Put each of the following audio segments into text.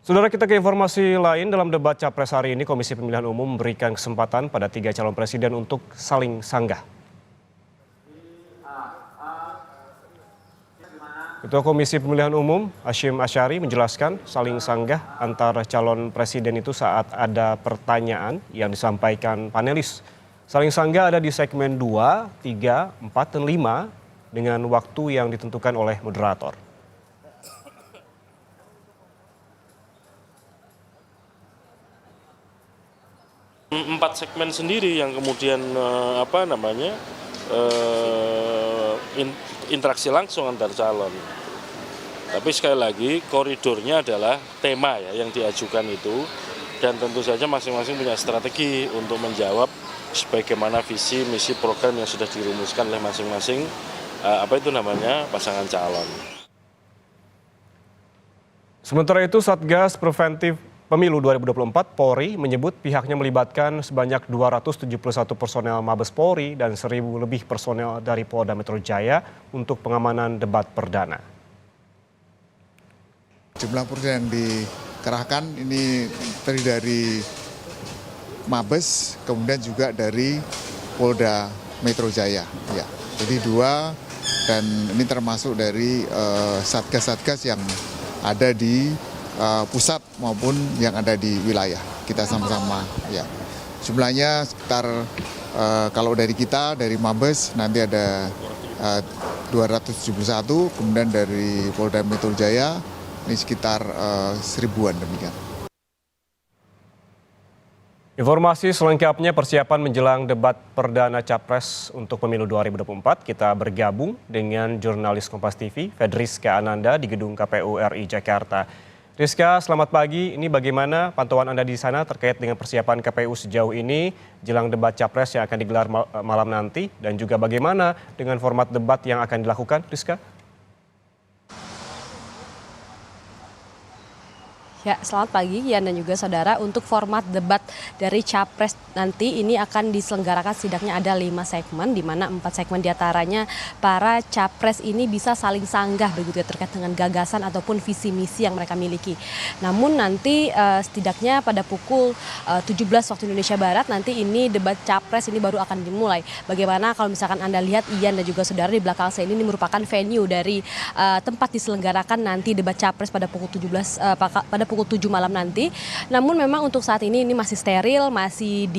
Saudara, kita ke informasi lain. Dalam debat Capres hari ini, Komisi Pemilihan Umum memberikan kesempatan pada 3 calon presiden untuk saling sanggah. Ketua Komisi Pemilihan Umum, Hashim Asyari, menjelaskan saling sanggah antara calon presiden itu saat ada pertanyaan yang disampaikan panelis. Saling sanggah ada di segmen 2, 3, 4, dan 5 dengan waktu yang ditentukan oleh moderator. Empat segmen sendiri yang kemudian interaksi langsung antar calon. Tapi sekali lagi koridornya adalah tema ya yang diajukan itu, dan tentu saja masing-masing punya strategi untuk menjawab sebagaimana visi misi program yang sudah dirumuskan oleh masing-masing pasangan calon. Sementara itu, Satgas Preventif Pemilu 2024 Polri menyebut pihaknya melibatkan sebanyak 271 personel Mabes Polri dan 1.000 lebih personel dari Polda Metro Jaya untuk pengamanan debat perdana. Jumlah personel yang dikerahkan ini terdiri dari Mabes, kemudian juga dari Polda Metro Jaya. Ya, jadi 2, dan ini termasuk dari satgas-satgas yang ada di pusat maupun yang ada di wilayah. Kita sama-sama ya. Jumlahnya sekitar kalau dari kita, dari Mabes nanti ada 271, kemudian dari Polda Metro Jaya ini sekitar 1000-an demikian. Informasi selengkapnya persiapan menjelang debat perdana Capres untuk Pemilu 2024, kita bergabung dengan jurnalis Kompas TV, Fedriska Ananda di Gedung KPU RI Jakarta. Rizka, selamat pagi. Ini bagaimana pantauan Anda di sana terkait dengan persiapan KPU sejauh ini jelang debat Capres yang akan digelar malam nanti, dan juga bagaimana dengan format debat yang akan dilakukan, Rizka? Ya, selamat pagi Yan dan juga saudara. Untuk format debat dari Capres nanti ini akan diselenggarakan setidaknya ada 5 segmen, di mana 4 segmen diantaranya para Capres ini bisa saling sanggah begitu ya terkait dengan gagasan ataupun visi misi yang mereka miliki. Namun nanti setidaknya pada pukul 17 waktu Indonesia Barat nanti ini debat Capres ini baru akan dimulai. Bagaimana kalau misalkan Anda lihat Ian dan juga saudara di belakang saya ini merupakan venue dari tempat diselenggarakan nanti debat Capres pada pukul 7 malam nanti. Namun memang untuk saat ini masih steril, masih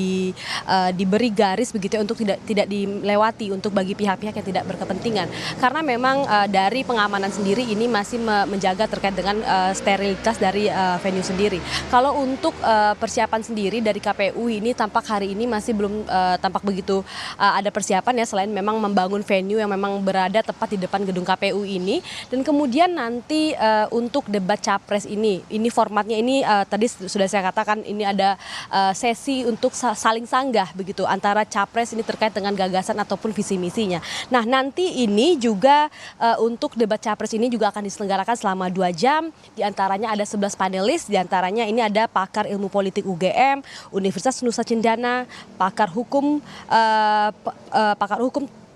diberi garis begitu ya, untuk tidak dilewati untuk bagi pihak-pihak yang tidak berkepentingan. Karena memang dari pengamanan sendiri ini masih menjaga terkait dengan sterilitas dari venue sendiri. Kalau untuk persiapan sendiri dari KPU ini tampak hari ini masih belum tampak begitu ada persiapan ya, selain memang membangun venue yang memang berada tepat di depan gedung KPU ini. Dan kemudian nanti untuk debat Capres ini formatnya ini tadi sudah saya katakan ini ada sesi untuk saling sanggah begitu antara Capres ini terkait dengan gagasan ataupun visi misinya. Nah, nanti ini juga untuk debat Capres ini juga akan diselenggarakan selama 2 jam. Di antaranya ada 11 panelis, di antaranya ini ada pakar ilmu politik UGM, Universitas Nusa Cendana, pakar hukum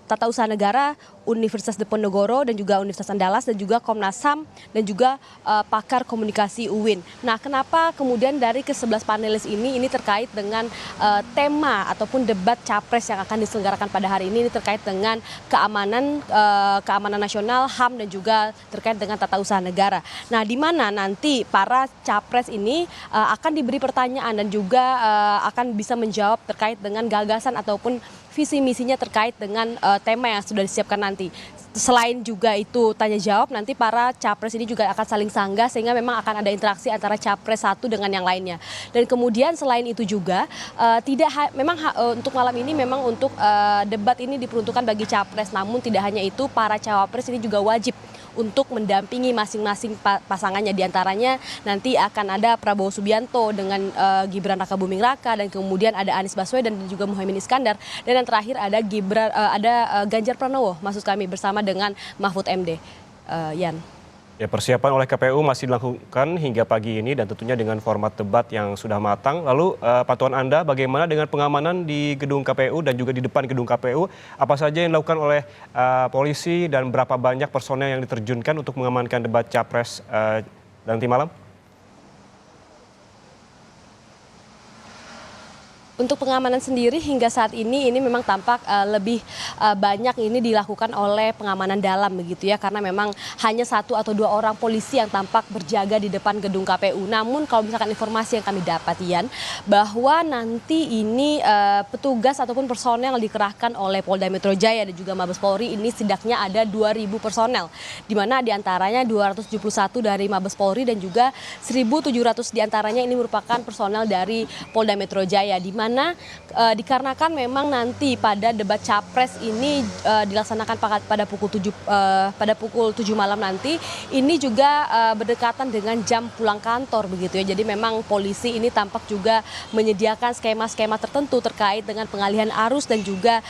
Tata Usaha Negara, Universitas Diponegoro, dan juga Universitas Andalas, dan juga Komnas HAM, dan juga pakar komunikasi UIN. Nah, kenapa kemudian dari ke-11 panelis ini terkait dengan tema ataupun debat Capres yang akan diselenggarakan pada hari ini terkait dengan keamanan nasional, HAM, dan juga terkait dengan tata usaha negara. Nah, di mana nanti para Capres ini akan diberi pertanyaan dan juga akan bisa menjawab terkait dengan gagasan ataupun visi misinya terkait dengan tema yang sudah disiapkan nanti. Selain juga itu tanya jawab, nanti para Capres ini juga akan saling sanggah sehingga memang akan ada interaksi antara Capres satu dengan yang lainnya. Dan kemudian selain itu juga untuk malam ini memang untuk debat ini diperuntukkan bagi Capres, namun tidak hanya itu, para Cawapres ini juga wajib untuk mendampingi masing-masing pasangannya. Di antaranya nanti akan ada Prabowo Subianto dengan Gibran Rakabuming Raka, dan kemudian ada Anies Baswedan dan juga Muhaimin Iskandar, dan yang terakhir ada Ganjar Pranowo maksud kami bersama dengan Mahfud MD. Yan. Ya, persiapan oleh KPU masih dilakukan hingga pagi ini dan tentunya dengan format debat yang sudah matang. Lalu pantauan Anda bagaimana dengan pengamanan di gedung KPU dan juga di depan gedung KPU? Apa saja yang dilakukan oleh polisi dan berapa banyak personel yang diterjunkan untuk mengamankan debat Capres nanti malam? Untuk pengamanan sendiri hingga saat ini memang tampak lebih banyak ini dilakukan oleh pengamanan dalam begitu ya, karena memang hanya 1 atau 2 orang polisi yang tampak berjaga di depan gedung KPU. Namun kalau misalkan informasi yang kami dapat Ian, bahwa nanti ini petugas ataupun personel yang dikerahkan oleh Polda Metro Jaya dan juga Mabes Polri ini setidaknya ada 2.000 personel, di mana diantaranya 271 dari Mabes Polri dan juga 1.700 diantaranya ini merupakan personel dari Polda Metro Jaya, di mana dikarenakan memang nanti pada debat capres ini dilaksanakan pada pukul 7 malam nanti, ini juga berdekatan dengan jam pulang kantor begitu ya. Jadi memang polisi ini tampak juga menyediakan skema-skema tertentu terkait dengan pengalihan arus dan juga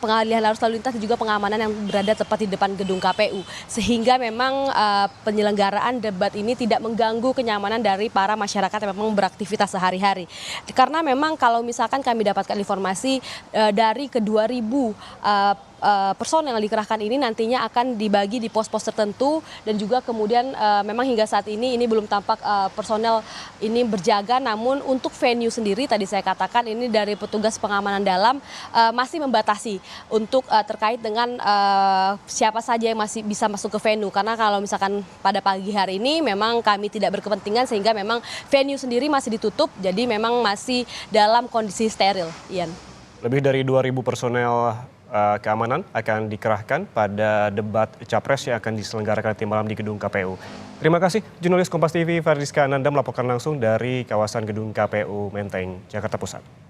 pengalihan arus lalu lintas dan juga pengamanan yang berada tepat di depan gedung KPU. Sehingga memang penyelenggaraan debat ini tidak mengganggu kenyamanan dari para masyarakat yang memang beraktivitas sehari-hari. Karena memang kalau misalkan kami dapatkan informasi dari ke-2.000 personel yang dikerahkan ini nantinya akan dibagi di pos-pos tertentu, dan juga kemudian memang hingga saat ini belum tampak personel ini berjaga. Namun untuk venue sendiri tadi saya katakan ini dari petugas pengamanan dalam masih membatasi untuk terkait dengan siapa saja yang masih bisa masuk ke venue, karena kalau misalkan pada pagi hari ini memang kami tidak berkepentingan sehingga memang venue sendiri masih ditutup, jadi memang masih dalam kondisi steril. Ian. Lebih dari 2.000 personel keamanan akan dikerahkan pada debat capres yang akan diselenggarakan nanti malam di gedung KPU. Terima kasih jurnalis Kompas TV Ferdriska Ananda melaporkan langsung dari kawasan gedung KPU Menteng, Jakarta Pusat.